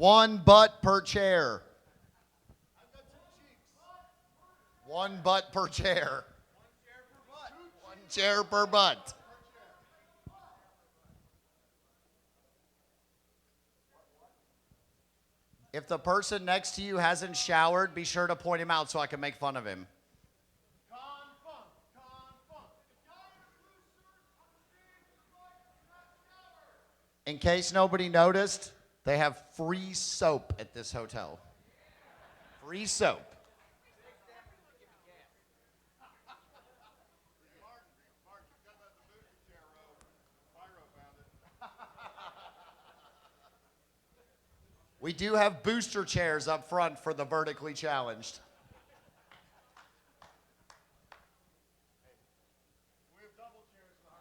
One butt per chair. One butt per chair. One chair per butt. If the person next to you hasn't showered, be sure to point him out so I can make fun of him. In case nobody noticed, they have free soap at this hotel. Free soap. We do have booster chairs up front for the vertically challenged. We have double chairs for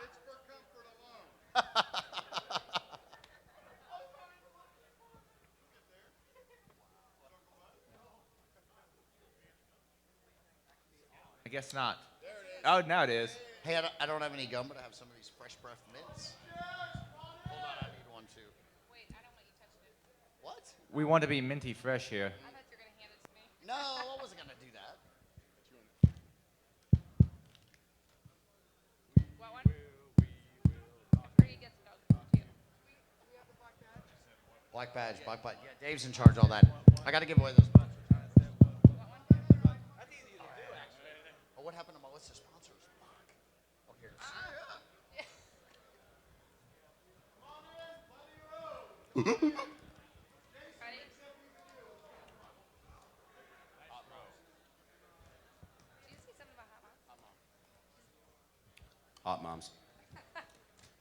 It's for comfort alone. I guess not. Oh, now it is. Hey, I don't have any gum, but I have some of these fresh breath mints. Hold on, I need one too. Wait, I don't let you touch it. What? We want to be minty fresh here. I thought you were going to hand it to me. No, I wasn't going to do that. What one? Where you get to go to? Black badge. Yeah, Dave's in charge of all that. I got to give away those sponsors. What one? That's easy to do, actually. Oh, what happened to my list of sponsors? Fuck. Oh, here it is. Ready? Did you say something about hot moms? Hot moms.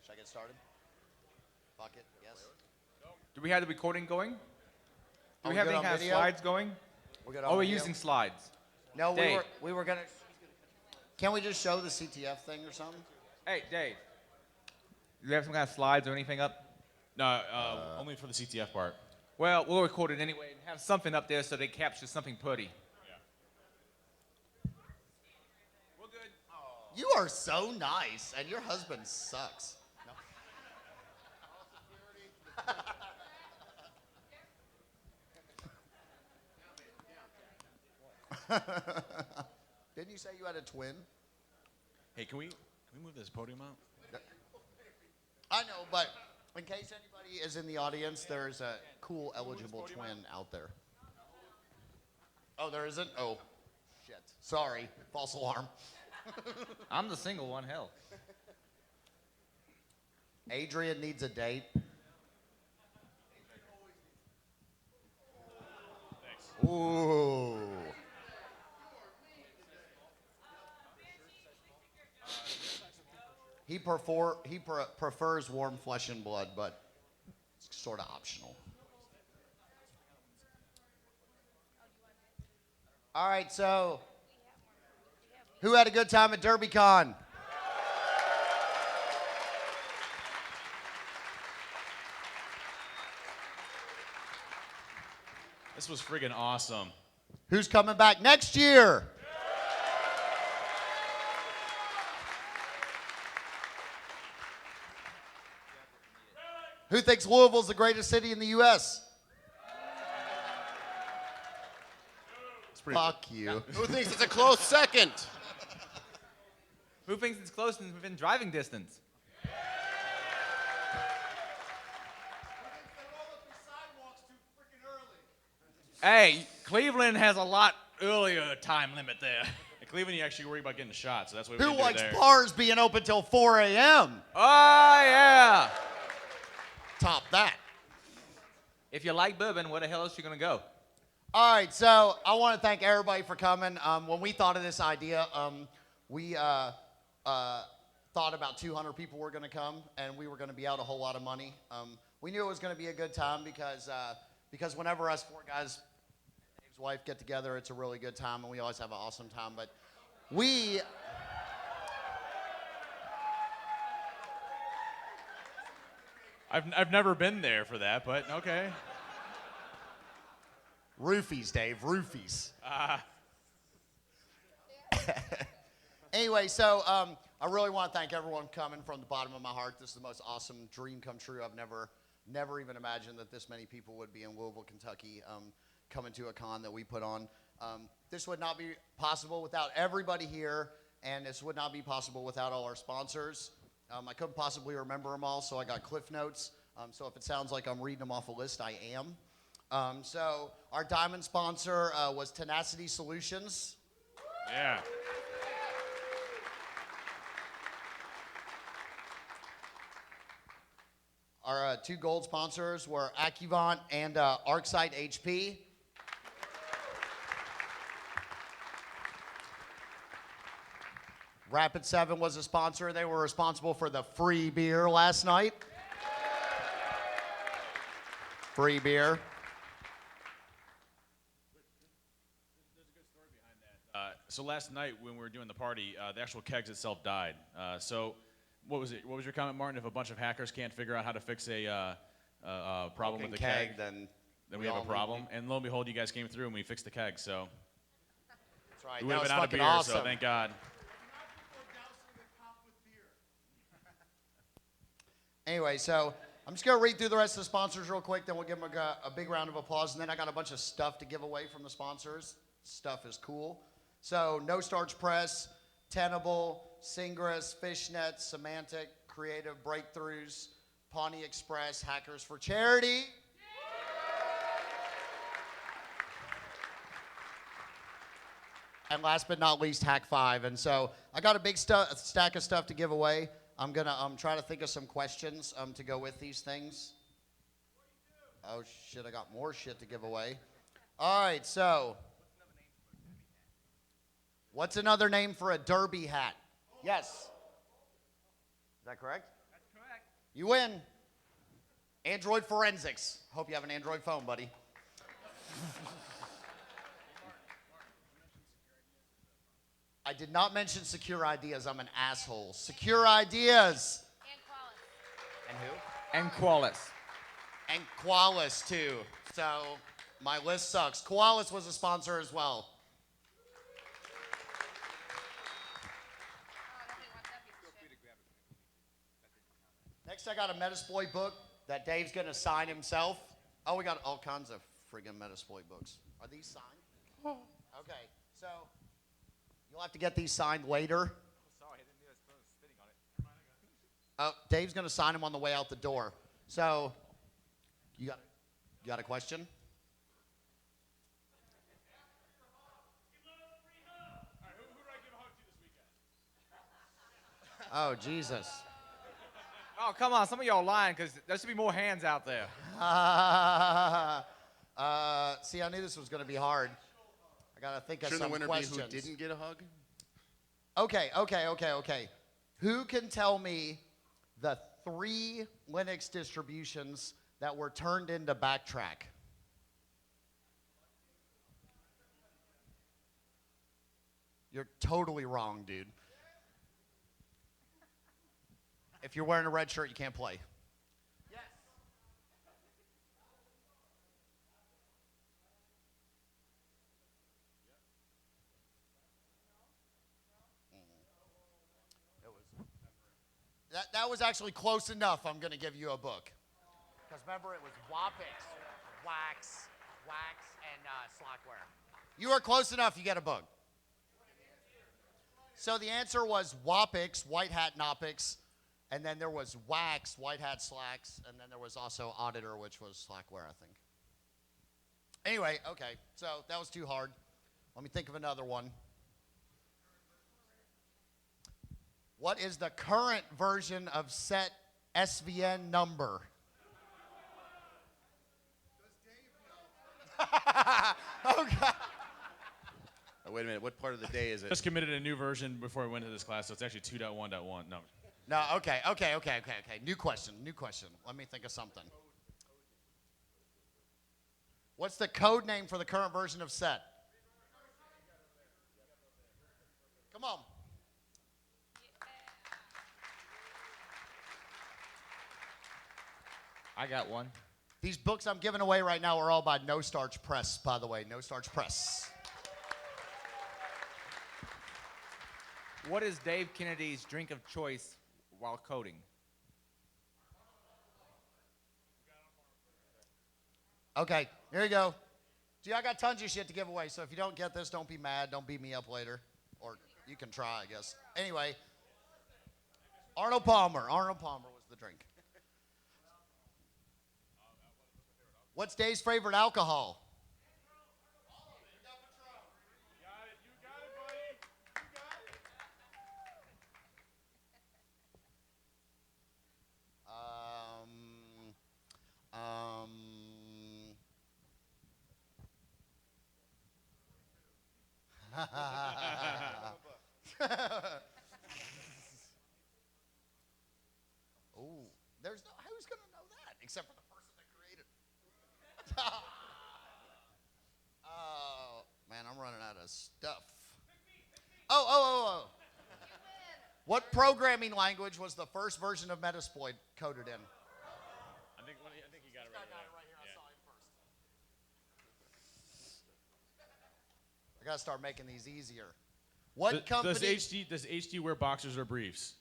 Should I get started? Fuck it. Yes. Do we have the recording going? Do Are we we have good any on kind of video? slides going? We're good Oh, on we're video? using slides. No, Dave. we were gonna. Can we just show the CTF thing or something? Hey, Dave. Do you have some kind of slides or anything up? No, only for the CTF part. Well, we'll record it anyway and have something up there so they capture something pretty. We're good. You are so nice, and your husband sucks. No. Didn't you say you had a twin? Hey, can we move this podium out? I know, but in case anybody is in the audience, there's a cool, eligible twin out there. Oh, there isn't? Oh, shit. Sorry. False alarm. I'm the single one, hell. Adrian needs a date. Thanks. Ooh. He prefers warm flesh and blood, but it's sort of optional. All right, so who had a good time at DerbyCon? This was friggin' awesome. Who's coming back next year? Who thinks Louisville's the greatest city in the U.S.? Fuck you. Who thinks it's a close second? Who thinks it's close and within driving distance? Hey, Cleveland has a lot earlier time limit there. In Cleveland, you actually worry about getting a shot, so that's what we Who didn't do likes there. bars being open till 4 a.m.? Oh, yeah. Top that. If you like bourbon, where the hell else you going to go? All right, so I want to thank everybody for coming. When we thought of this idea, we thought about 200 people were going to come, and we were going to be out a whole lot of money. We knew it was going to be a good time because whenever us four guys and Dave's wife get together, it's a really good time, and we always have an awesome time. But we... I've never been there for that, but okay. Roofies, Dave, roofies. Anyway, so I really want to thank everyone coming from the bottom of my heart. This is the most awesome dream come true. I've never even imagined that this many people would be in Louisville, Kentucky, coming to a con that we put on. This would not be possible without everybody here, and this would not be possible without all our sponsors. I couldn't possibly remember them all, so I got cliff notes. So if it sounds like I'm reading them off a list, I am. So our diamond sponsor was Tenacity Solutions. Yeah. Our two gold sponsors were Accuvant and ArcSight HP. Rapid 7 was a sponsor. They were responsible for the free beer last night. Free beer. So last night when we were doing the party, the actual kegs itself died. So what was it? What was your comment, Martin? If a bunch of hackers can't figure out how to fix a problem with the keg, then we have a problem. And lo and behold, you guys came through and we fixed the keg. So that's right. we would have That been was out of beer. fucking awesome. So thank God. Anyway, so I'm just going to read through the rest of the sponsors real quick, then we'll give them a big round of applause. And then I got a bunch of stuff to give away from the sponsors. Stuff is cool. So, No Starch Press, Tenable, Singris, Fishnet, Semantic, Creative Breakthroughs, Pawnee Express, Hackers for Charity. And last but not least, Hack 5. And so I got a big stack of stuff to give away. I'm going to try to think of some questions to go with these things. Oh, shit, I got more shit to give away. All right, so what's another name for a derby hat? Yes. Is that correct? That's correct. You win. Android Forensics. Hope you have an Android phone, buddy. I did not mention Secure Ideas. I'm an asshole. Secure Ideas. And Qualis. And who? And Qualis. And Qualis, too. So my list sucks. Qualis was a sponsor as well. Next, I got a Metasploit book that Dave's going to sign himself. Oh, we got all kinds of friggin' Metasploit books. Are these signed? Okay, so you'll have to get these signed later. Sorry, I didn't realize I was spitting on it. Oh, Dave's going to sign them on the way out the door. So, you got a question? Oh, Jesus. Oh, come on. Some of y'all lying because there should be more hands out there. See, I knew this was going to be hard. I got to think of Shouldn't some the winner questions. be who didn't get a hug? Okay. Who can tell me the 3 Linux distributions that were turned into Backtrack? You're totally wrong, dude. If you're wearing a red shirt, you can't play. Yes. That was actually close enough. I'm going to give you a book. Because remember, it was Wapix, Wax, and Slackware. You are close enough. You get a book. So the answer was Wapix, White Hat Nopix, and then there was Wax, White Hat Slacks, and then there was also Auditor, which was Slackware, I think. Anyway, okay, so that was too hard. Let me think of another one. What is the current version of set SVN number? Oh, God. Oh, wait a minute. What part of the day is it? Just committed a new version before we went to this class, so it's actually 2.1.1. No. No, okay. New question. Let me think of something. What's the code name for the current version of set? Come on. I got one. These books I'm giving away right now are all by No Starch Press, by the way. No Starch Press. What is Dave Kennedy's drink of choice while coding? Okay, here you go. Gee, I got tons of shit to give away, so if you don't get this, don't be mad. Don't beat me up later. Or you can try, I guess. Anyway, Arnold Palmer. Arnold Palmer was the drink. What's Dave's favorite alcohol? Oh, there's no. Who's gonna know that except for the person that created it? Oh man, I'm running out of stuff. Oh. What programming language was the first version of Metasploit coded in? I think he got it right there. I saw him first. I gotta start making these easier. What company? Does HD wear boxers or briefs?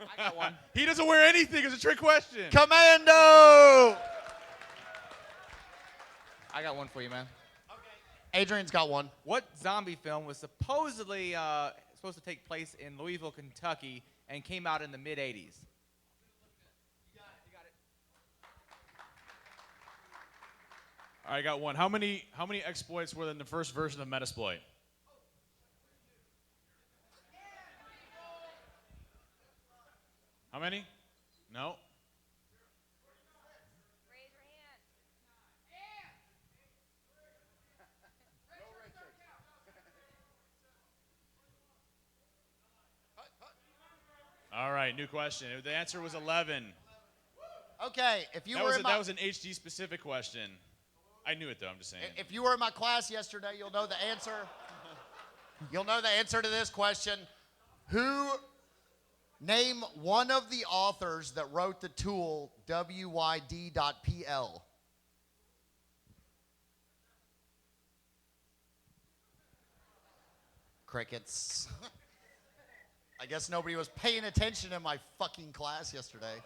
I got one. He doesn't wear anything. It's a trick question. Commando! I got one for you, man. Adrian's got one. What zombie film was supposedly supposed to take place in Louisville, Kentucky, and came out in the mid-'80s? You got it. All right, I got one. How many exploits were in the first version of Metasploit? How many? No. Raise your hand. All right, new question. The answer was 11. Okay, if you That were was in that was an HD specific question. I knew it though. I'm just saying. if you were in my class yesterday, you'll know the answer. You'll know the answer to this question. Name one of the authors that wrote the tool WYD.PL. Crickets. I guess nobody was paying attention in my fucking class yesterday.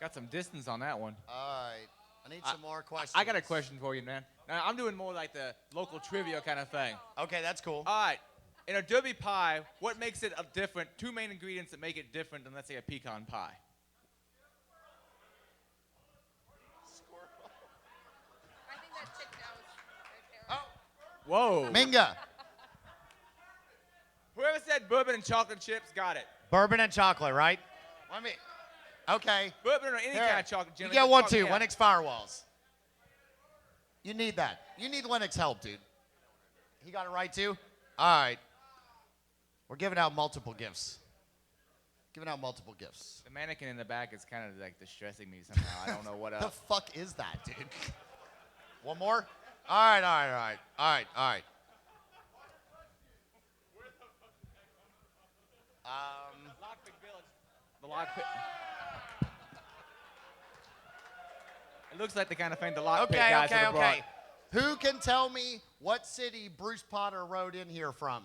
Got some distance on that one. All right. I need some more questions. I got a question for you, man. Now, I'm doing more like the local trivia kind of thing. Okay, that's cool. All right. In a Derby pie, what makes it different? Two main ingredients that make it different than, let's say, a pecan pie. I think that chick knows right there. Whoa. Minga. Whoever said bourbon and chocolate chips got it. Bourbon and chocolate, right? Let me. Okay. Bourbon or any Here. kind of chocolate. You generally, get but one chocolate, too. yeah. Linux firewalls. You need that. You need Linux help, dude. He got it right too? All right. We're giving out multiple gifts. Giving out multiple gifts. The mannequin in the back is kind of like distressing me somehow. I don't know what The else. fuck is that, dude? One more? All right. Lockpick Village. The lockpick. It looks like the kind of thing the lockpick guys would have brought. Who can tell me what city Bruce Potter rode in here from?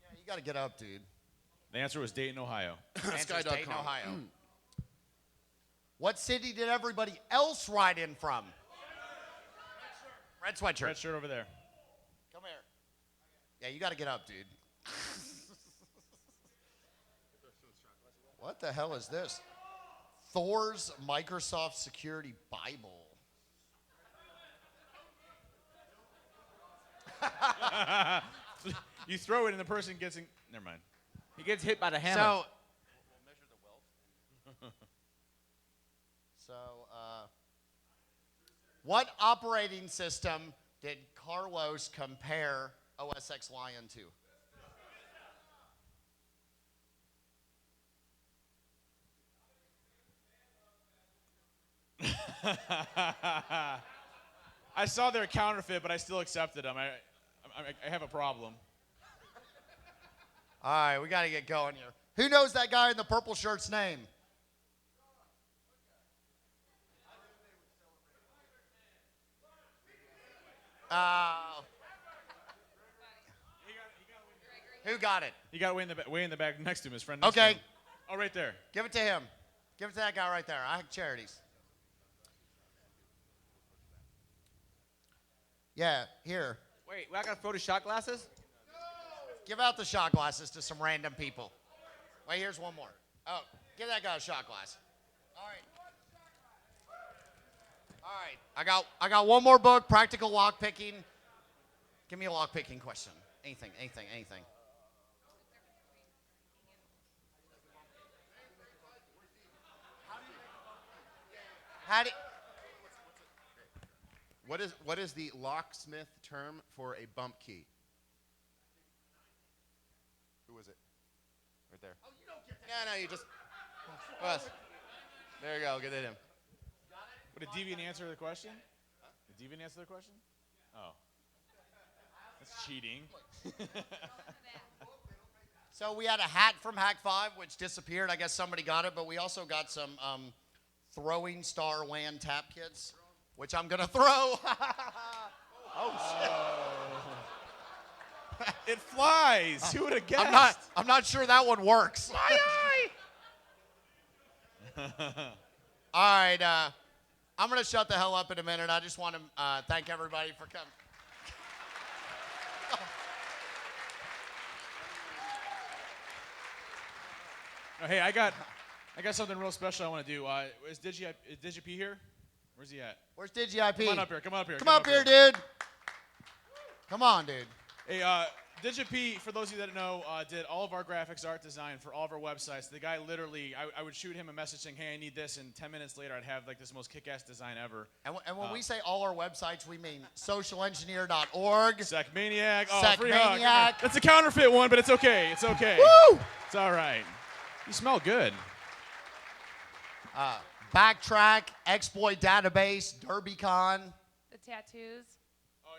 Yeah, you got to get up, dude. The answer was Dayton, Ohio. Answer's Dayton, Ohio. What city did everybody else ride in from? Red sweatshirt. Red shirt over there. Come here. Yeah, you got to get up, dude. What the hell is this? Thor's Microsoft Security Bible. You throw it and the person gets in. Never mind. He gets hit by the hammer. So, what operating system did Carlos compare OS X Lion to? I saw their counterfeit, but I still accepted them. I have a problem. All right, we got to get going here. Who knows that guy in the purple shirt's name? Who got it? He got way in the back next to him, his friend next to Okay. him. Oh, right there. Give it to him. Give it to that guy right there. I have charities. Yeah, here. Wait, I got photo shot glasses? Give out the shot glasses to some random people. Wait, here's one more. Oh, give that guy a shot glass. All right. All right. I got one more book, Practical Lock Picking. Give me a lock picking question. Anything. How do What is the locksmith term for a bump key? Who was it? Right there. Oh, you don't get that. No, you just. Us. There you go. Get it him. Would a deviant answer the question? Did deviant answer the question? Oh. That's cheating. So we had a hat from Hack 5, which disappeared. I guess somebody got it, but we also got some throwing star WAN tap kits, which I'm going to throw. Oh, shit. It flies. Who would have guessed? I'm not sure that one works. All right. I'm going to shut the hell up in a minute. I just want to thank everybody for coming. Oh, hey, I got something real special I want to do. Is DigiP here? Where's he at? Where's DigiIP? Come on up here. Come up here. Come up here, dude. Come on, dude. Hey, DigiP, for those of you that don't know, did all of our graphics art design for all of our websites. The guy literally, I would shoot him a message saying, hey, I need this, and 10 minutes later I'd have like this most kick-ass design ever. And when we say all our websites, we mean socialengineer.org. Sackmaniac. Oh, Sackmaniac. free hug. That's a counterfeit one, but it's okay. It's okay. Woo! It's all right. You smell good. Backtrack, Exploit Database, DerbyCon. The tattoos. Oh,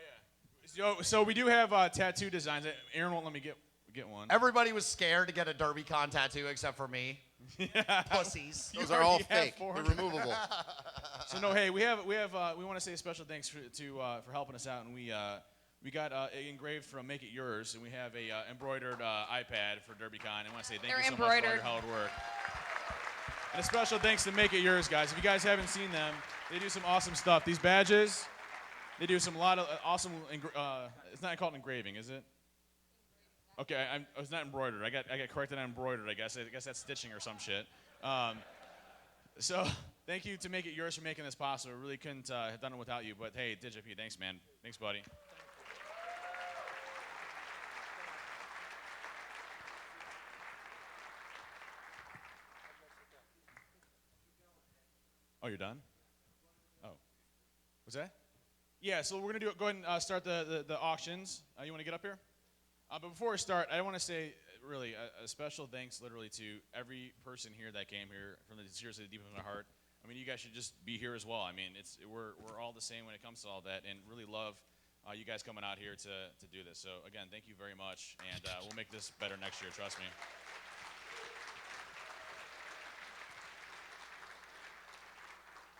yeah. So we do have tattoo designs. Aaron won't let me get one. Everybody was scared to get a DerbyCon tattoo except for me. Yeah. Pussies. Those are all already have fake. 400. They're removable. So no, hey, we want to say a special thanks for helping us out, and we got engraved from Make It Yours, and we have a embroidered iPad for DerbyCon. I want to say thank you so much for all your hard work. And a special thanks to Make It Yours, guys. If you guys haven't seen them, they do some awesome stuff. These badges, they do some lot of awesome. It's not called engraving, is it? Okay, it's not embroidered. I got corrected on embroidered. I guess that's stitching or some shit. So thank you to Make It Yours for making this possible. We really couldn't have done it without you. But hey, DigiP, thanks, man. Thanks, buddy. Oh, you're done? Oh. Was that? Yeah, so we're going to go ahead and start the auctions. You want to get up here? But before we start, I want to say, really, a special thanks literally to every person here that came here from the seriously deep of my heart. I mean, you guys should just be here as well. I mean, we're all the same when it comes to all that, and really love you guys coming out here to do this. So, again, thank you very much, and we'll make this better next year, trust me.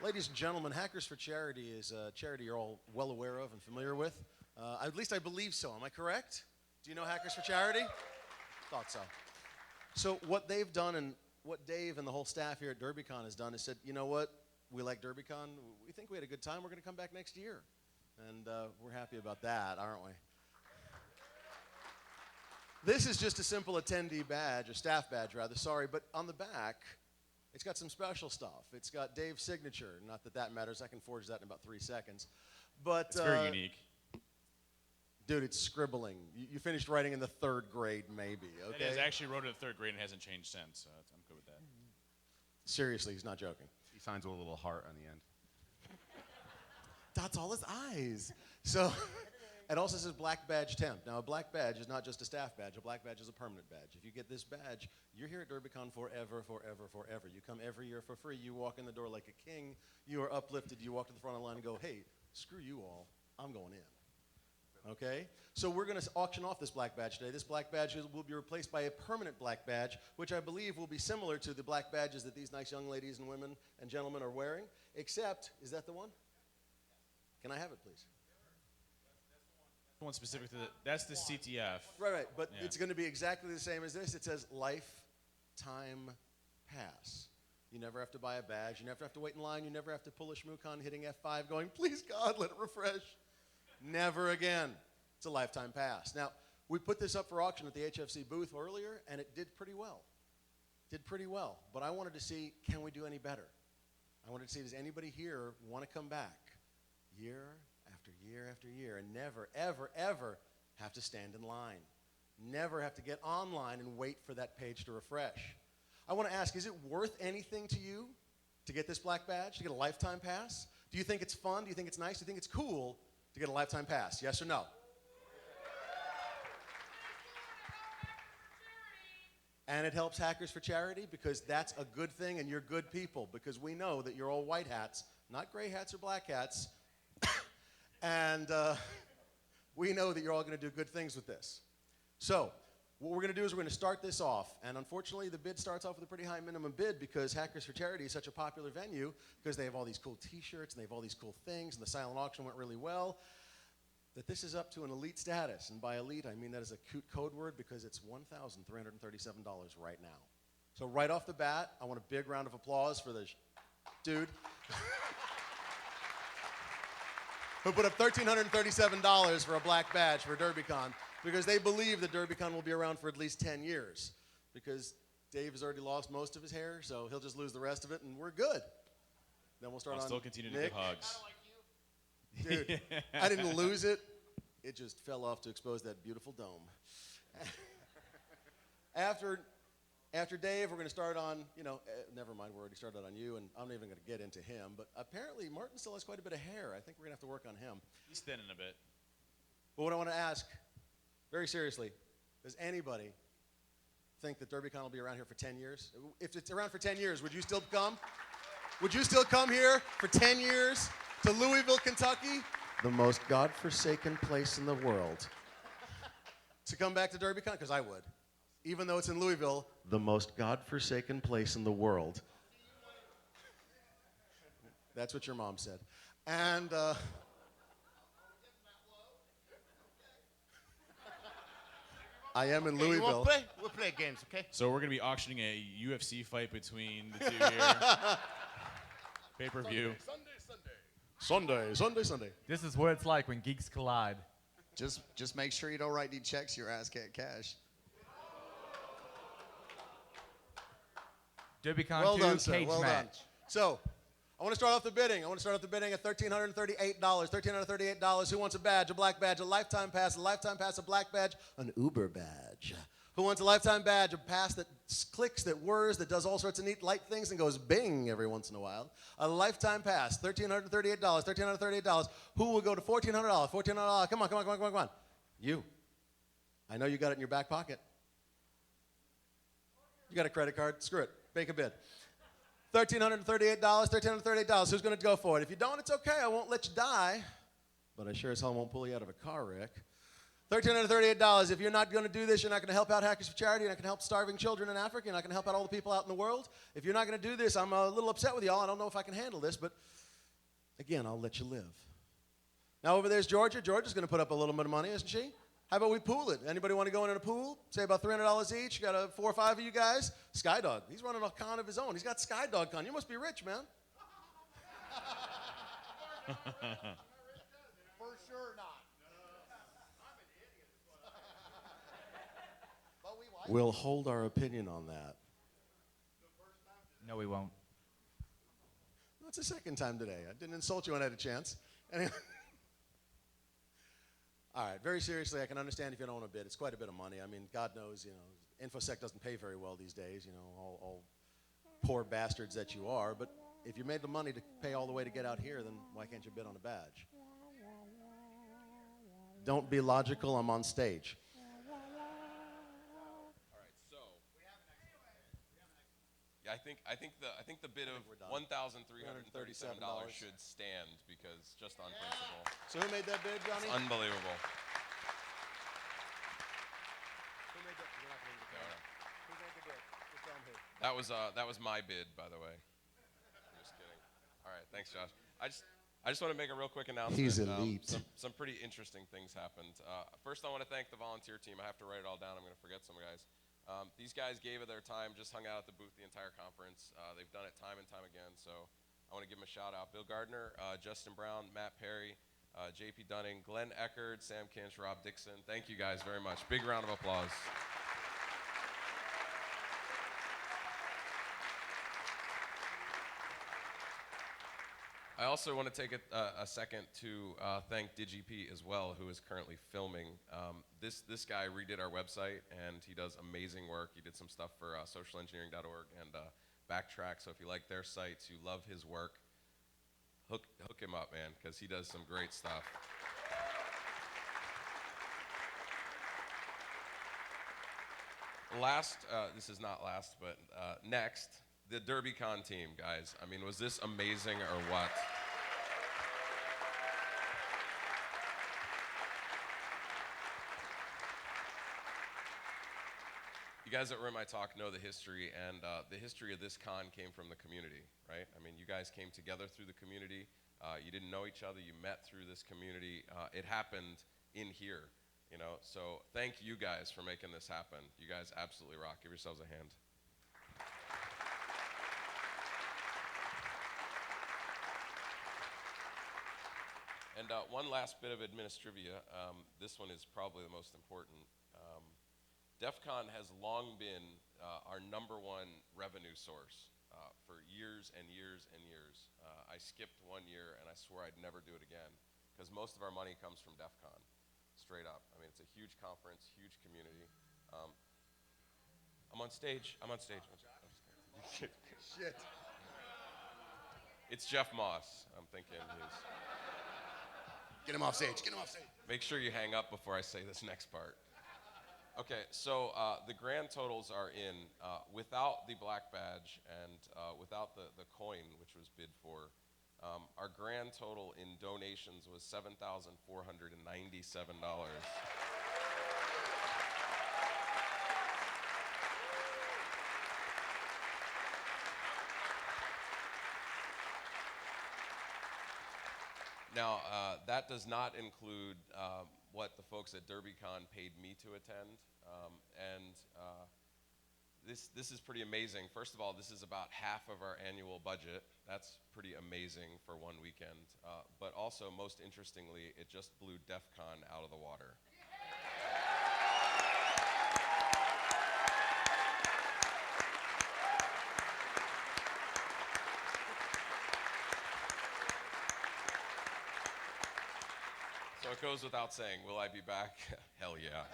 Ladies and gentlemen, Hackers for Charity is a charity you're all well aware of and familiar with. At least I believe so. Am I correct? Do you know Hackers for Charity? Thought so. So what they've done and what Dave and the whole staff here at DerbyCon has done is said, you know what? We like DerbyCon. We think we had a good time. We're going to come back next year. And we're happy about that, aren't we? This is just a simple attendee badge, a staff badge rather, sorry, but on the back, it's got some special stuff. It's got Dave's signature. Not that that matters. I can forge that in about 3 seconds. But It's very unique. Dude, it's scribbling. You finished writing in the 3rd grade, maybe, okay? It is. I actually wrote it in 3rd grade and it hasn't changed since, so I'm good with that. Seriously, he's not joking. He signs with a little heart on the end. That's all his eyes. So It also says black badge temp. Now, a black badge is not just a staff badge. A black badge is a permanent badge. If you get this badge, you're here at DerbyCon forever, forever, forever. You come every year for free. You walk in the door like a king. You are uplifted. You walk to the front of the line and go, hey, screw you all. I'm going in. Okay? So we're going to auction off this black badge today. This black badge will be replaced by a permanent black badge, which I believe will be similar to the black badges that these nice young ladies and women and gentlemen are wearing, except, is that the one? Can I have it, please? One specific to that's the CTF. Right, but Yeah. it's going to be exactly the same as this. It says lifetime pass. You never have to buy a badge. You never have to wait in line. You never have to pull a schmoocon hitting F5 going, please, God, let it refresh. Never again. It's a lifetime pass. Now, we put this up for auction at the HFC booth earlier, and it did pretty well. But I wanted to see, can we do any better? I wanted to see, does anybody here want to come back year after year after year and never, ever, ever have to stand in line? Never have to get online and wait for that page to refresh. I want to ask, is it worth anything to you to get this black badge, to get a lifetime pass? Do you think it's fun? Do you think it's nice? Do you think it's cool to get a lifetime pass? Yes or no? And it helps Hackers for Charity because that's a good thing and you're good people because we know that you're all white hats, not gray hats or black hats. And we know that you're all going to do good things with this. So what we're going to do is we're going to start this off. And unfortunately, the bid starts off with a pretty high minimum bid because Hackers for Charity is such a popular venue because they have all these cool T-shirts and they have all these cool things and the silent auction went really well, that this is up to an elite status. And by elite, I mean that is a cute code word because it's $1,337 right now. So right off the bat, I want a big round of applause for this dude who put up $1,337 for a black badge for DerbyCon because they believe that DerbyCon will be around for at least 10 years because Dave has already lost most of his hair, so he'll just lose the rest of it, and we're good. Then we'll start I'll on still continue to Nick. give hugs. Dude, I didn't lose it. It just fell off to expose that beautiful dome. After Dave, we're going to start on, never mind, we already started on you, and I'm not even going to get into him. But apparently, Martin still has quite a bit of hair. I think we're going to have to work on him. He's thinning a bit. But what I want to ask, very seriously, does anybody think that DerbyCon will be around here for 10 years? If it's around for 10 years, would you still come? Would you still come here for 10 years to Louisville, Kentucky? The most godforsaken place in the world. To come back to DerbyCon? Because I would. Even though it's in Louisville, the most godforsaken place in the world. That's what your mom said. And I am in Louisville. You want to play? We'll play games, okay? So we're going to be auctioning a UFC fight between the two here. Pay-per-view. Sunday. This is what it's like when geeks collide. Just make sure you don't write any checks your ass can't cash. DerbyCon Well 2 done, sir. cage Well done. match. So, I want to start off the bidding. I want to start off the bidding at $1,338. $1,338. Who wants a badge, a black badge, a lifetime pass, a black badge, an Uber badge? Who wants a lifetime badge, a pass that clicks, that whirs, that does all sorts of neat light things and goes bing every once in a while? A lifetime pass, $1,338. $1,338. Who will go to $1,400? $1,400. Come on. You. I know you got it in your back pocket. You got a credit card. Screw it. Make a bid. $1,338. $1,338. Who's going to go for it? If you don't, it's okay. I won't let you die. But I sure as hell won't pull you out of a car wreck. $1,338. If you're not going to do this, you're not going to help out Hackers for Charity. You're not going to help starving children in Africa. You're not going to help out all the people out in the world. If you're not going to do this, I'm a little upset with y'all. I don't know if I can handle this, but again, I'll let you live. Now over there's Georgia. Georgia's going to put up a little bit of money, isn't she? How about we pool it? Anybody want to go in a pool? Say about $300 each. You got 4 or 5 of you guys. Skydog. He's running a con of his own. He's got Skydog con. You must be rich, man. For sure not. But we like We'll hold our opinion on that. No, we won't. That's the second time today. I didn't insult you when I had a chance. Anyway. All right, very seriously, I can understand if you don't want to bid. It's quite a bit of money. I mean, God knows, InfoSec doesn't pay very well these days, all poor bastards that you are. But if you made the money to pay all the way to get out here, then why can't you bid on a badge? Don't be logical. I'm on stage. All right, so yeah, I think the bid of we're done. $1,337 should stand because just on principle, So who made that bid, Johnny? it's unbelievable. Who made that? You're not gonna leave the camera. Who made the bid? Just tell 'em who. That was my bid, by the way. I'm just kidding. All right, thanks, Josh. I just want to make a real quick announcement. He's elite. Some pretty interesting things happened. First, I want to thank the volunteer team. I have to write it all down. I'm going to forget some guys. These guys gave of their time, just hung out at the booth the entire conference. They've done it time and time again, so I want to give them a shout out. Bill Gardner, Justin Brown, Matt Perry, JP Dunning, Glenn Eckerd, Sam Kinch, Rob Dixon. Thank you guys very much. Big round of applause. I also want to take a second to thank DigiP as well, who is currently filming. This guy redid our website, and he does amazing work. He did some stuff for socialengineering.org and Backtrack, so if you like their sites, you love his work, hook him up, man, because he does some great stuff. This is not last, but next, the DerbyCon team, guys. I mean, was this amazing or what? You guys that were in my talk know the history, and the history of this con came from the community, right? I mean, you guys came together through the community. You didn't know each other. You met through this community. It happened in here, you know? So thank you guys for making this happen. You guys absolutely rock. Give yourselves a hand. And one last bit of administrivia. This one is probably the most important. DEF CON has long been our #1 revenue source for years and years and years. I skipped 1 year, and I swore I'd never do it again, because most of our money comes from DEF CON, straight up. I mean, it's a huge conference, huge community. I'm on stage. Shit. It's Jeff Moss. I'm thinking he's... Get him off stage. Get him off stage. Make sure you hang up before I say this next part. Okay, so the grand totals are in, without the black badge and without the coin, which was bid for, our grand total in donations was $7,497. Now, that does not include what the folks at DerbyCon paid me to attend, this is pretty amazing. First of all, this is about half of our annual budget. That's pretty amazing for one weekend. But also, most interestingly, it just blew DEF CON out of the water. So it goes without saying, will I be back? Hell yeah.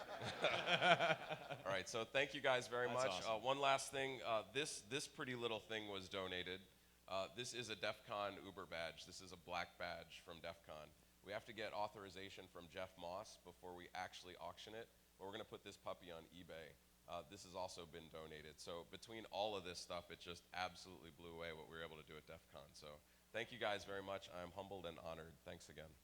All right, so thank you guys very much. Awesome. One last thing, this pretty little thing was donated. This is a DEF CON Uber badge. This is a black badge from DEF CON. We have to get authorization from Jeff Moss before we actually auction it, but we're gonna put this puppy on eBay. This has also been donated. So between all of this stuff, it just absolutely blew away what we were able to do at DEF CON. So thank you guys very much. I'm humbled and honored. Thanks again.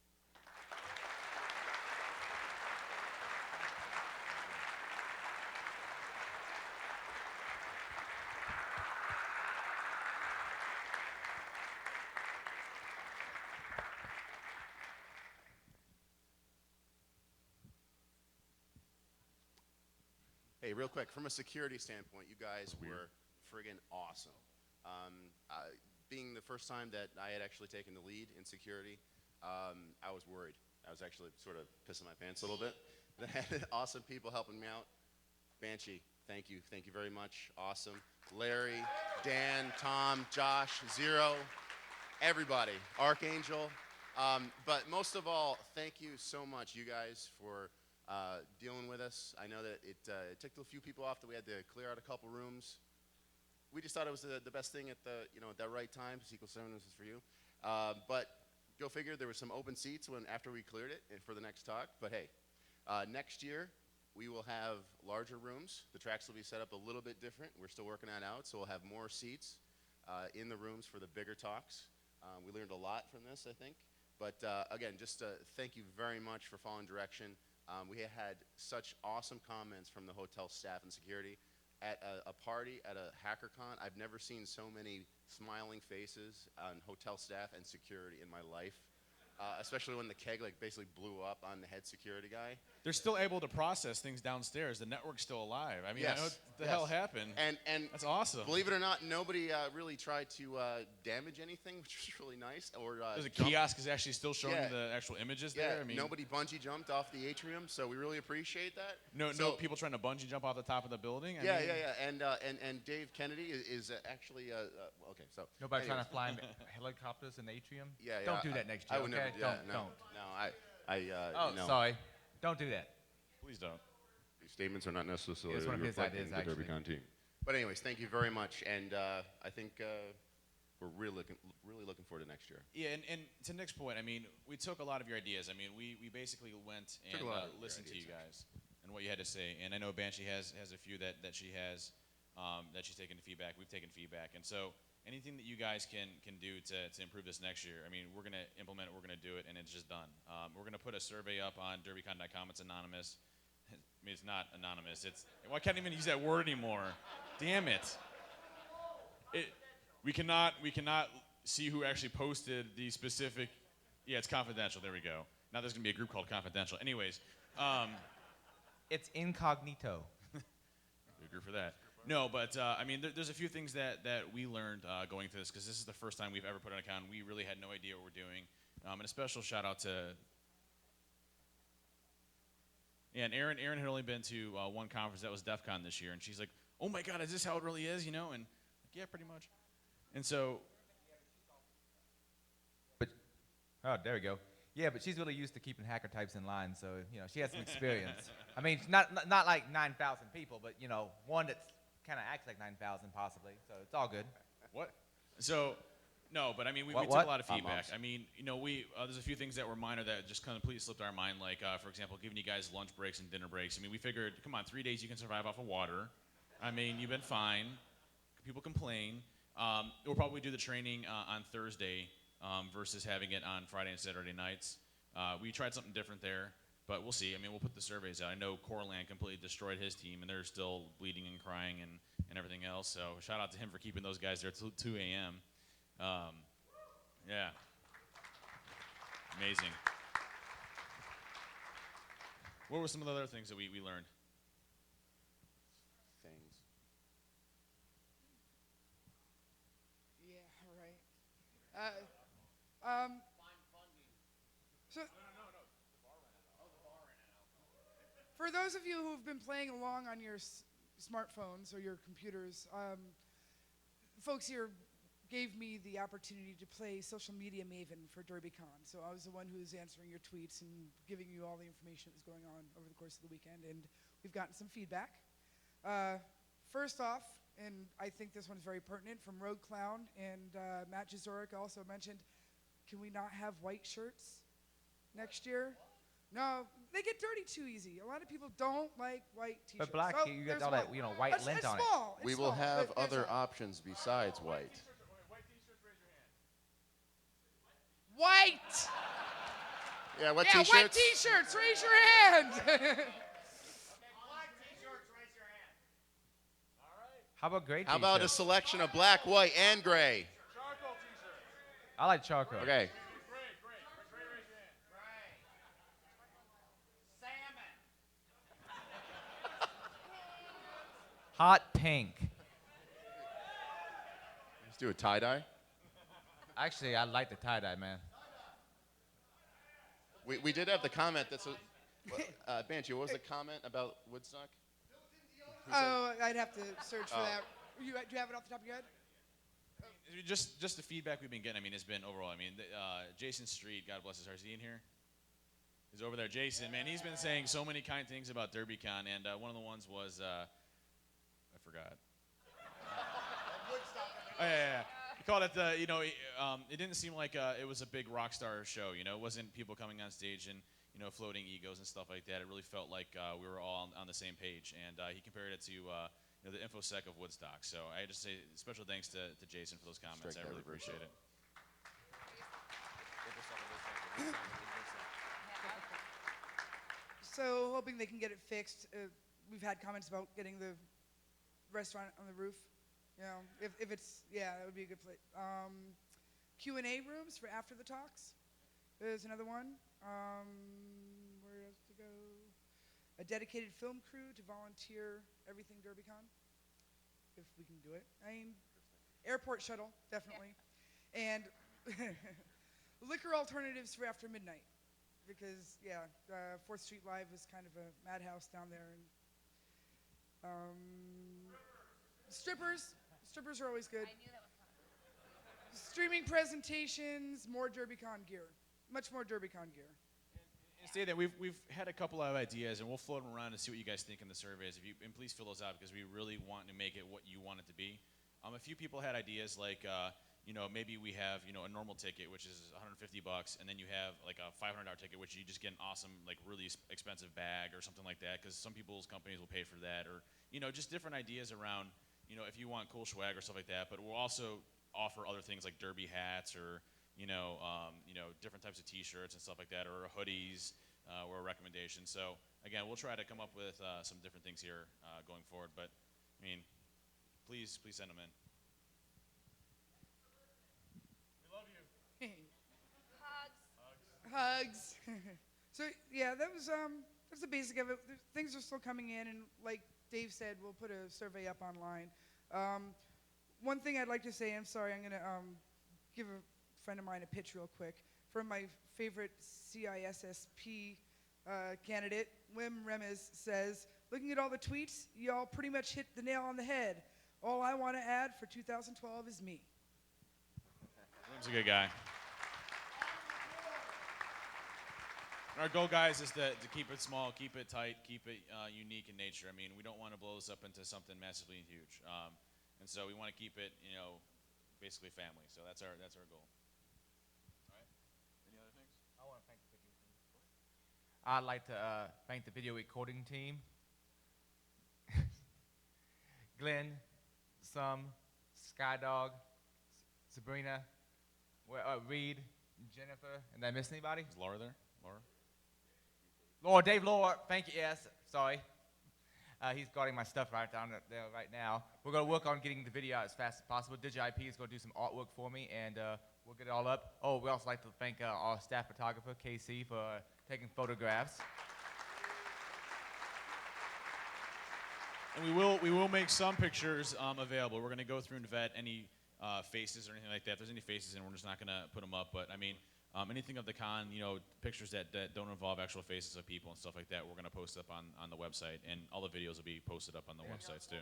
Hey, real quick, from a security standpoint, you guys were friggin' awesome. Being the first time that I had actually taken the lead in security, I was worried. I was actually sort of pissing my pants a little bit. But I had awesome people helping me out. Banshee, thank you. Thank you very much. Awesome. Larry, Dan, Tom, Josh, Zero, everybody. Archangel. But most of all, thank you so much, you guys, for dealing with us. I know that it took a few people off, that we had to clear out a couple rooms. We just thought it was the best thing at the at that right time. Sequel 7 was for you. But go figure, there were some open seats after we cleared it for the next talk. But hey, next year we will have larger rooms. The tracks will be set up a little bit different. We're still working that out, so we'll have more seats in the rooms for the bigger talks. We learned a lot from this, I think. But again, just thank you very much for following direction. We had such awesome comments from the hotel staff and security. At a party, at a HackerCon, I've never seen so many smiling faces on hotel staff and security in my life. Especially when the keg basically blew up on the head security guy. They're still able to process things downstairs. The network's still alive. I mean, Yes, I know what the yes. hell happened. And That's awesome. believe it or not, nobody really tried to damage anything, which was really nice. Or There's a jump- kiosk is actually still showing Yeah. the actual images Yeah, there. I mean, nobody bungee jumped off the atrium, so we really appreciate that. no So- people trying to bungee jump off the top of the building. I Yeah, mean, yeah. And Dave Kennedy is actually okay. So Nobody trying anyways. to fly helicopters in the atrium? Yeah, yeah. Don't do that next I year, would okay? never. Yeah, don't. no, Don't. No, Oh, no. sorry. Don't do that. Please don't. These statements are not necessarily It's one of his reflecting ideas, the actually. DerbyCon team. But anyways, thank you very much, and I think we're really looking forward to next year. Yeah, and to Nick's point, I mean, we took a lot of your ideas. I mean, we basically went Took and a lot of your listened to you ideas, guys and what you had to say. And I know Banshee has a few that she has that she's taken feedback. We've taken feedback, and so anything that you guys can do to improve this next year, I mean, we're gonna implement it. We're gonna do it, and it's just done. We're gonna put a survey up on DerbyCon.com. It's anonymous. I mean, it's not anonymous. I can't even use that word anymore. Damn it. We cannot see who actually posted the specific. Yeah, it's confidential. There we go. Now there's gonna be a group called Confidential. Anyways, It's incognito. we agree for that. No, but I mean, there's a few things that we learned going through this, because this is the first time we've ever put on a con. We really had no idea what we're doing. And a special shout out to. Yeah, and Erin had only been to one conference. That was DEF CON this year, and she's like, "Oh my God, is this how it really is?" You know, and like, yeah, pretty much. And so. Oh, there we go. Yeah, but she's really used to keeping hacker types in line, so she has some experience. I mean, not like 9,000 people, but one that's kind of acts like 9,000 possibly. So it's all good. What? So, no, but I mean, we What, took what? a lot of feedback. Moms. I mean, there's a few things that were minor that just completely slipped our mind. Like, for example, giving you guys lunch breaks and dinner breaks. I mean, we figured, come on, 3 days you can survive off of water. I mean, you've been fine. People complain. We'll probably do the training on Thursday versus having it on Friday and Saturday nights. We tried something different there, but we'll see. I mean, we'll put the surveys out. I know Corland completely destroyed his team, and they're still bleeding and crying and everything else. So shout out to him for keeping those guys there till 2 a.m. Yeah. Amazing. What were some of the other things that we learned? Things. Yeah, right. So, for those of you who've been playing along on your smartphones or your computers, folks here gave me the opportunity to play social media maven for DerbyCon. So I was the one who was answering your tweets and giving you all the information that was going on over the course of the weekend, and we've gotten some feedback. First off, and I think this one's very pertinent, from Rogue Clown and Matt Jazorek also mentioned, can we not have white shirts next year? No, they get dirty too easy. A lot of people don't like white t-shirts. But black, So you there's got all that, one. white lint It's on it. small. We It's will small, have but there's other one. options besides white. White. Yeah, what Yeah, t-shirts? white t-shirts. Raise your hand. How about gray How about a t-shirts? selection of black, white, and gray? I like charcoal. Okay. Hot pink. Let's do a tie-dye. Actually, I like the tie-dye, man. We did have the comment that's Banshee, what was the comment about Woodstock? Oh, I'd have to search for Oh. that. Do you have it off the top of your head? Just the feedback we've been getting. I mean, it's been overall. I mean, Jason Street, God bless his heart, is he in here? He's over there. Jason, man, he's been saying so many kind things about DerbyCon, and one of the ones was I forgot. Oh, yeah. called it the, it didn't seem like it was a big rock star show. It wasn't people coming on stage and, floating egos and stuff like that. It really felt like we were all on the same page. And he compared it to, the InfoSec of Woodstock. So I just say special thanks to Jason for those comments. I really appreciate it. So hoping they can get it fixed. We've had comments about getting the restaurant on the roof. If it's, that would be a good place. Q&A rooms for after the talks. There's another one. Where else to go? A dedicated film crew to volunteer everything DerbyCon, if we can do it. Airport shuttle, definitely. And liquor alternatives for after midnight. Because, 4th Street Live is kind of a madhouse down there. And strippers are always good. I knew that was coming. Streaming presentations, more DerbyCon gear. Much more DerbyCon gear. And say that we've had a couple of ideas, and we'll float them around and see what you guys think in the surveys. And please fill those out because we really want to make it what you want it to be. A few people had ideas like, maybe we have, a normal ticket, which is $150, and then you have like a $500 ticket, which you just get an awesome, like really expensive bag or something like that, because some people's companies will pay for that, or, just different ideas around, if you want cool swag or stuff like that. But we'll also offer other things like derby hats or, different types of T-shirts and stuff like that, or hoodies, or a recommendation. So again, we'll try to come up with some different things here going forward. But please send them in. We love you. Hugs. So that was that's the basic of it. Things are still coming in, and like Dave said, we'll put a survey up online. One thing I'd like to say, I'm sorry, I'm gonna give a friend of mine a pitch real quick from my favorite CISSP candidate, Wim Remez, says, "Looking at all the tweets, y'all pretty much hit the nail on the head. All I want to add for 2012 is me." Wim's a good guy. Our goal, guys, is to keep it small, keep it tight, keep it unique in nature. We don't want to blow this up into something massively huge. And so we want to keep it, basically family. So that's our goal. All right. Any other things? I want to thank the video team. I'd like to thank the video recording team. Glenn, Skydog, Sabrina, Reed, Jennifer, and did I miss anybody? Is Laura there? Dave Laura, thank you, yes, sorry. He's guarding my stuff right down there right now. We're going to work on getting the video out as fast as possible. DigiIP is going to do some artwork for me, and we'll get it all up. Oh, we also like to thank our staff photographer, KC, for taking photographs. And we will make some pictures available. We're going to go through and vet any faces or anything like that. If there's any faces in, we're just not going to put them up. But anything of the con, pictures that don't involve actual faces of people and stuff like that, we're going to post up on the website, and all the videos will be posted up on the websites too.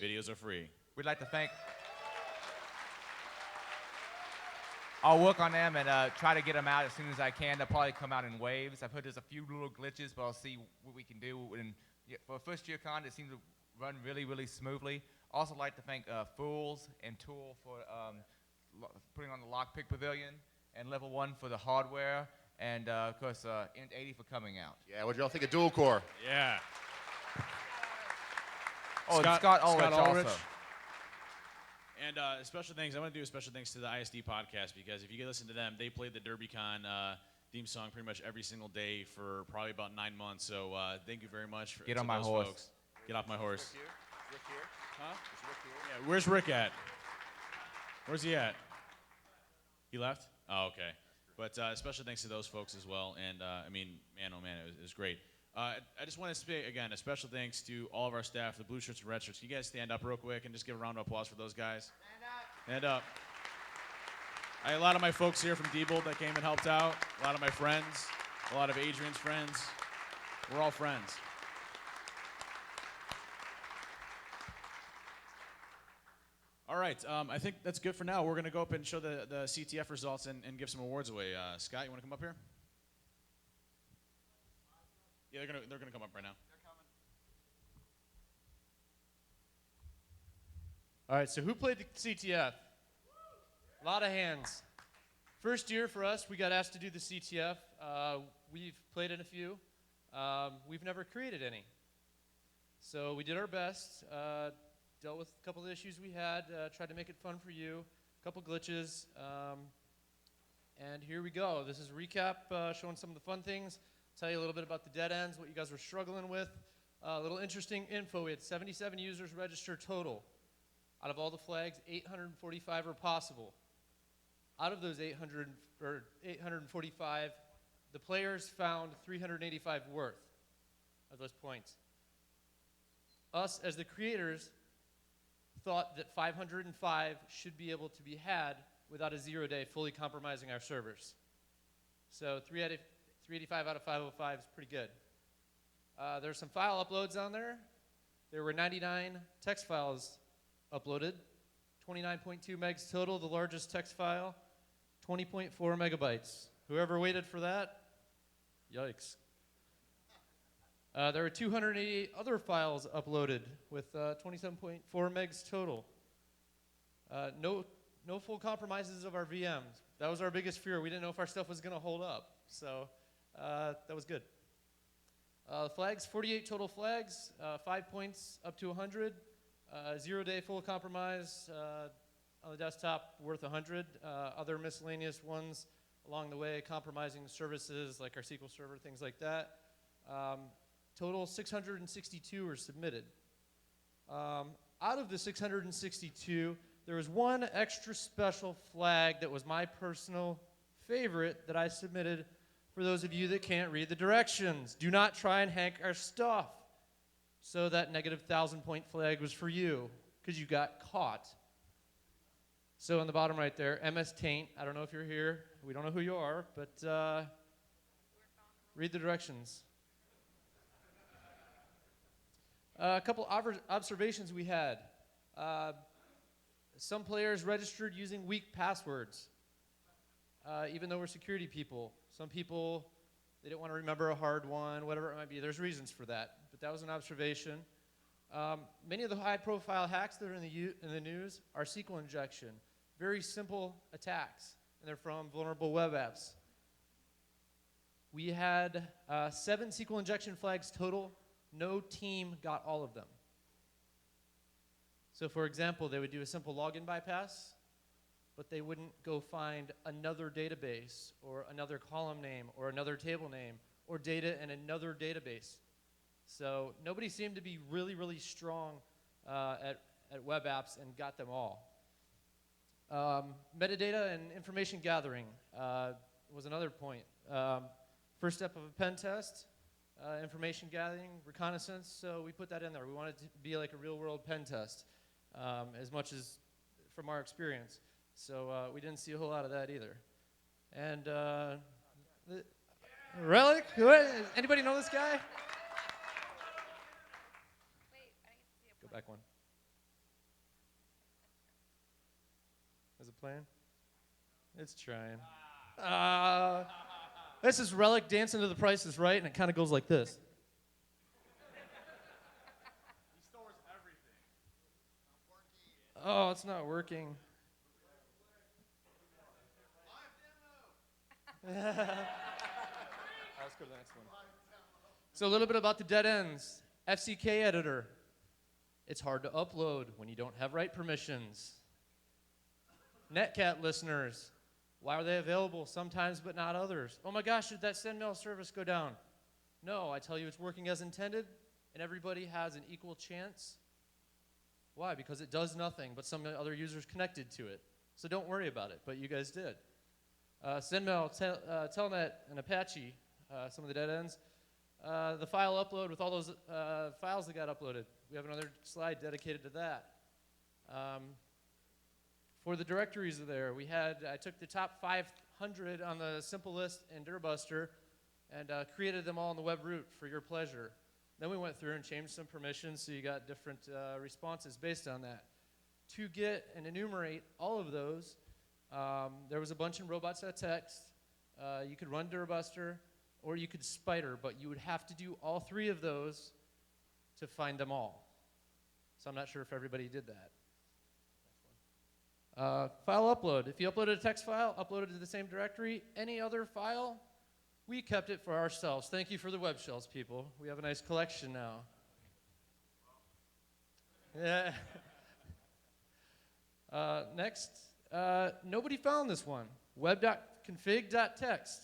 Videos are free. We'd like to thank. I'll work on them and try to get them out as soon as I can. They'll probably come out in waves. I've heard there's a few little glitches, but I'll see what we can do. And for a first-year con, it seems to run really, really smoothly. Also like to thank Fools and Tool for putting on the Lockpick Pavilion, and Level 1 for the hardware, and of course Int80 for coming out. Yeah, what did y'all think of Dual Core? Yeah. Oh, Scott Ulrich also. And special thanks. I want to do a special thanks to the ISD podcast, because if you listen to them, they played the DerbyCon theme song pretty much every single day for probably about 9 months. So thank you very much. Get on my horse. Folks. Get off my horse. Rick here? Huh? Is Rick here? Yeah, where's Rick at? Where's he at? He left? Oh, okay. But special thanks to those folks as well. And man, oh man, it was great. I just want to say, again, a special thanks to all of our staff, the blue shirts and red shirts. Can you guys stand up real quick and just give a round of applause for those guys? Stand up. I had a lot of my folks here from Diebold that came and helped out. A lot of my friends. A lot of Adrian's friends. We're all friends. All right, I think that's good for now. We're going to go up and show the CTF results and give some awards away. Scott, you want to come up here? Yeah, they're gonna come up right now. They're coming. All right, so who played the CTF? A lot of hands. First year for us, we got asked to do the CTF. We've played in a few. We've never created any. So we did our best, dealt with a couple of issues we had, tried to make it fun for you, a couple glitches, and here we go. This is a recap showing some of the fun things, tell you a little bit about the dead ends, what you guys were struggling with. A little interesting info, we had 77 users registered total. Out of all the flags, 845 were possible. Out of those 845, the players found 385 worth of those points. Us, as the creators, thought that 505 should be able to be had without a 0 day fully compromising our servers. So 385 out of 505 is pretty good. There's some file uploads on there. There were 99 text files uploaded, 29.2 megs total, the largest text file, 20.4 megabytes. Whoever waited for that, yikes. There were 288 other files uploaded with 27.4 megs total. No full compromises of our VMs. That was our biggest fear. We didn't know if our stuff was going to hold up. So that was good. Flags, 48 total flags, 5 points up to 100. 0 day full compromise on the desktop worth 100. Other miscellaneous ones along the way, compromising services like our SQL Server, things like that. Total 662 were submitted. Out of the 662, there was one extra special flag that was my personal favorite that I submitted for those of you that can't read the directions. Do not try and hack our stuff. So that negative 1,000-point flag was for you because you got caught. So on the bottom right there, MS Taint. I don't know if you're here. We don't know who you are, but read the directions. A couple observations we had. Some players registered using weak passwords, even though we're security people. Some people, they didn't want to remember a hard one, whatever it might be. There's reasons for that, but that was an observation. Many of the high-profile hacks that are in the news are SQL injection. Very simple attacks, and they're from vulnerable web apps. We had 7 SQL injection flags total. No team got all of them. So for example, they would do a simple login bypass, but they wouldn't go find another database or another column name or another table name or data in another database. So nobody seemed to be really, really strong at web apps and got them all. Metadata and information gathering was another point. First step of a pen test, information gathering, reconnaissance, so we put that in there. We wanted it to be like a real-world pen test, as much as from our experience. So we didn't see a whole lot of that either. And Relic? Anybody know this guy? Wait, I need to see a Go back one. Is it playing? It's trying. This is Relic dancing to the Price is Right, and it kind of goes like this. He stores everything. Oh, it's not working. Let's go to the next one. So a little bit about the dead ends. FCK editor. It's hard to upload when you don't have write permissions. Netcat listeners. Why are they available sometimes but not others? Oh my gosh, did that sendmail service go down? No, I tell you it's working as intended and everybody has an equal chance. Why? Because it does nothing but some other users connected to it. So don't worry about it, but you guys did. Sendmail, Telnet, and Apache, some of the dead ends. The file upload with all those files that got uploaded. We have another slide dedicated to that. For the directories there, I took the top 500 on the simple list in Dirbuster and created them all in the web root for your pleasure. Then we went through and changed some permissions so you got different responses based on that. To get and enumerate all of those, there was a bunch in robots.txt. You could run Dirbuster or you could Spider, but you would have to do all 3 of those to find them all. So I'm not sure if everybody did that. File upload. If you uploaded a text file, upload it to the same directory. Any other file, we kept it for ourselves. Thank you for the web shells, people. We have a nice collection now. Yeah. Next, nobody found this one. Web.config.text.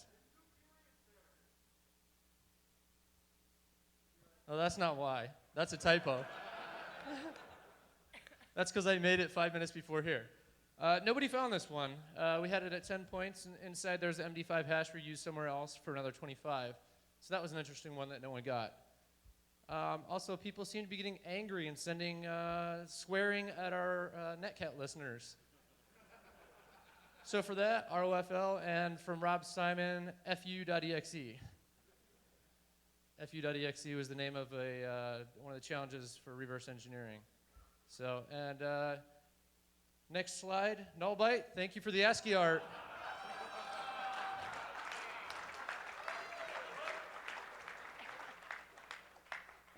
Oh, that's not why. That's a typo. That's because I made it 5 minutes before here. Nobody found this one. We had it at 10 points, and inside there's an MD5 hash we used somewhere else for another 25. So that was an interesting one that no one got. Also, people seem to be getting angry and sending swearing at our Netcat listeners. So for that, ROFL, and from Rob Simon, fu.exe. fu.exe was the name of one of the challenges for reverse engineering. So, and next slide, Nullbyte, thank you for the ASCII art.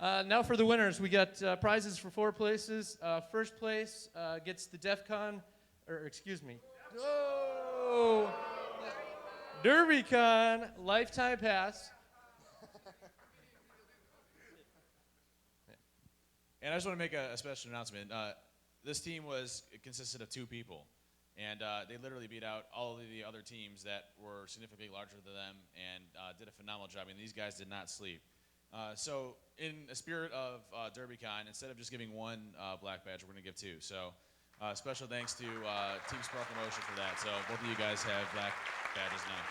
Now for the winners, we got prizes for 4 places. First place gets the DerbyCon lifetime pass. And I just want to make a special announcement. This team consisted of 2 people, and they literally beat out all of the other teams that were significantly larger than them and did a phenomenal job. I mean, these guys did not sleep. So in a spirit of DerbyCon, instead of just giving 1 black badge, we're going to give 2. So special thanks to Team Sparkle Motion for that. So both of you guys have black badges now.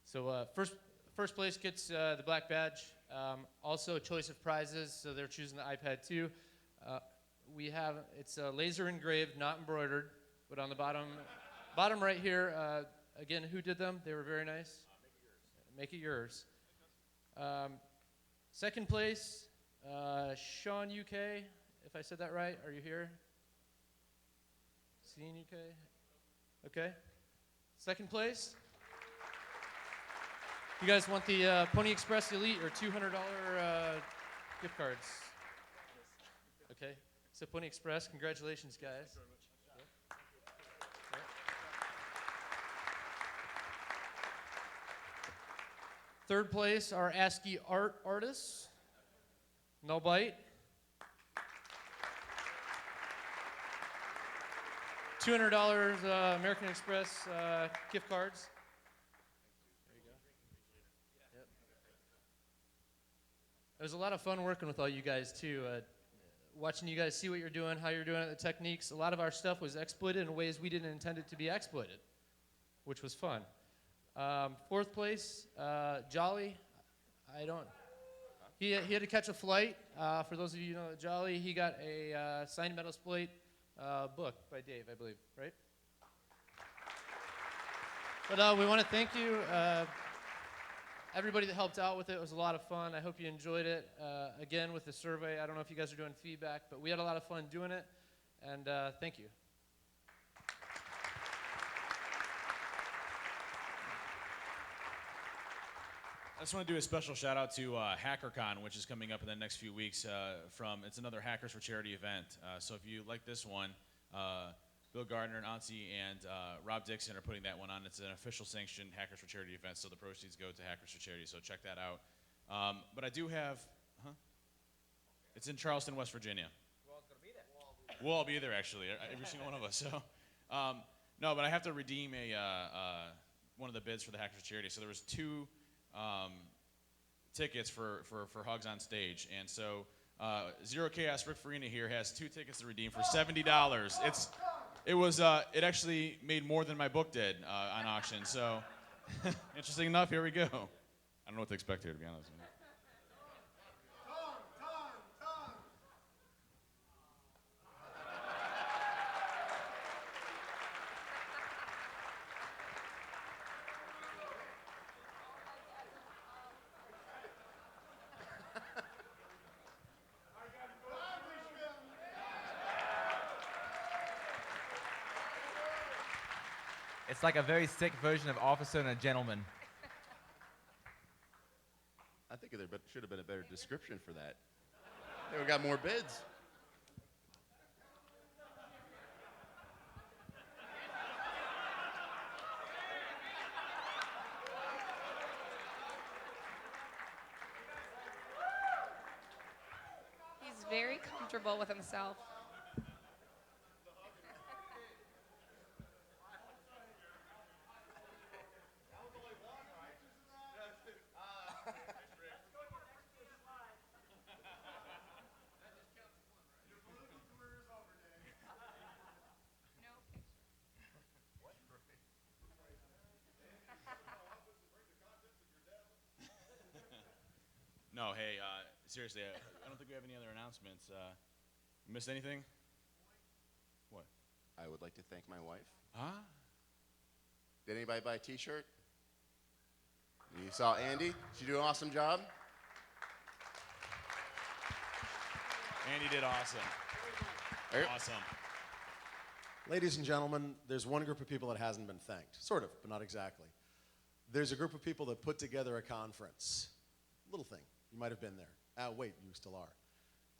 So first place gets the black badge. Also a choice of prizes, so they're choosing the iPad 2. It's laser engraved, not embroidered, but on the bottom right here, again, who did them? They were very nice. Make it yours. Second place, Sean UK, if I said that right. Are you here? Seeing UK? Okay. Second place. You guys want the Pony Express Elite or $200 gift cards? Okay. So Pony Express, congratulations, guys. Third place, our ASCII art artists. No bite. $200 American Express gift cards. It was a lot of fun working with all you guys, too. Watching you guys see what you're doing, how you're doing it, the techniques. A lot of our stuff was exploited in ways we didn't intend it to be exploited, which was fun. Fourth place, Jolly. He had to catch a flight. For those of you who know Jolly, he got a signed metal plate book by Dave, I believe, right? But we want to thank you. Everybody that helped out with it. It was a lot of fun. I hope you enjoyed it. Again, with the survey, I don't know if you guys are doing feedback, but we had a lot of fun doing it, and thank you. I just want to do a special shout out to HackerCon, which is coming up in the next few weeks. It's another Hackers for Charity event. So if you like this one, Bill Gardner and Ansi and Rob Dixon are putting that one on. It's an official sanctioned Hackers for Charity event, so the proceeds go to Hackers for Charity, so check that out. But I do have, it's in Charleston, West Virginia. We're all going to be there. We'll all be there, actually, every single one of us. So, no, but I have to redeem one of the bids for the Hackers for Charity. So there was 2 tickets for Hugs on Stage, and so Zero Chaos Rick Farina here has 2 tickets to redeem for $70. It actually made more than my book did on auction. So, interesting enough, here we go. I don't know what to expect here, to be honest with you. It's like a very sick version of Officer and a Gentleman. I think there should have been a better description for that. They would have got more bids. He's very comfortable with himself. No, hey, seriously, I don't think we have any other announcements. Missed anything? What? I would like to thank my wife. Huh? Did anybody buy a T-shirt? You saw Andy? She do an awesome job. Andy did awesome. Awesome. Ladies and gentlemen, there's one group of people that hasn't been thanked. Sort of, but not exactly. There's a group of people that put together a conference. Little thing. You might have been there. Wait, you still are.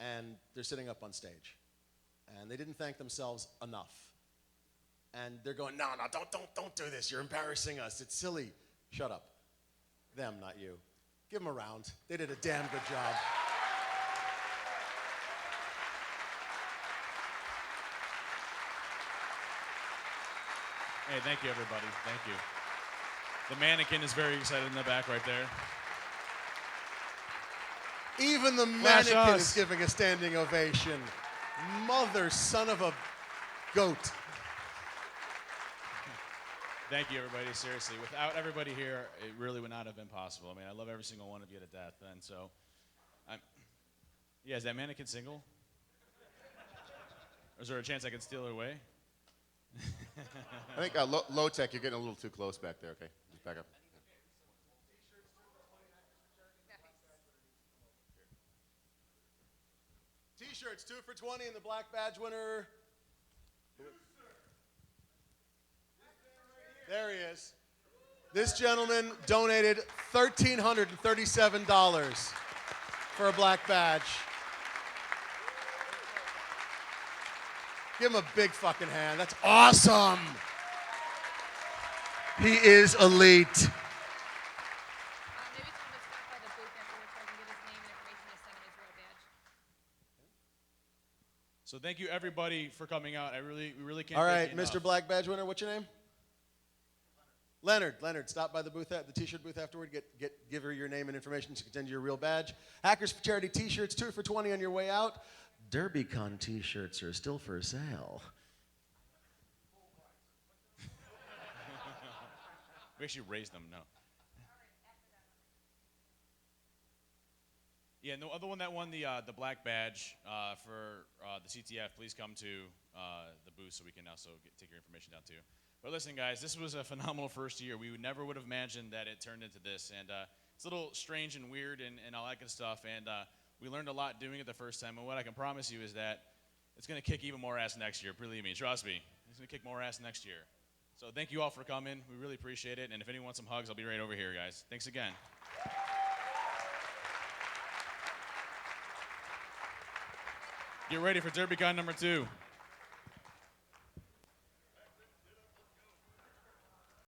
And they're sitting up on stage. And they didn't thank themselves enough. And they're going, no, don't do this. You're embarrassing us. It's silly. Shut up. Them, not you. Give them a round. They did a damn good job. Hey, thank you, everybody. Thank you. The mannequin is very excited in the back right there. Even the Flash mannequin us. is giving a standing ovation. Mother, son of a goat. Thank you, everybody. Seriously, without everybody here, it really would not have been possible. I mean, I love every single one of you to death, and so, yeah, is that mannequin single? Or is there a chance I could steal her away? I think low tech, you're getting a little too close back there. Okay, just back up. T-shirts, 2 for $20, and the black badge winner. There he is. This gentleman donated $1,337 for a black badge. Give him a big fucking hand. That's awesome. He is elite. Maybe tell him to stop by the booth afterwards so I can get his name and information to send him his real badge. So thank you, everybody, for coming out. We really can't. All thank right, you enough. Mr. Black Badge winner, what's your name? Leonard, stop by the booth, the T-shirt booth afterward. Give her your name and information so you can send you your real badge. Hackers for Charity T-shirts, 2 for $20 on your way out. DerbyCon T-shirts are still for sale. We actually raised them. No. Yeah, no other one that won the black badge for the CTF. Please come to the booth so we can also take your information down too. But listen, guys, this was a phenomenal first year. We never would have imagined that it turned into this, and it's a little strange and weird and all that good stuff. And we learned a lot doing it the first time. And what I can promise you is that it's going to kick even more ass next year. Believe me, trust me, it's going to kick more ass next year. So thank you all for coming. We really appreciate it. And if anyone wants some hugs, I'll be right over here, guys. Thanks again. Get ready for DerbyCon #2.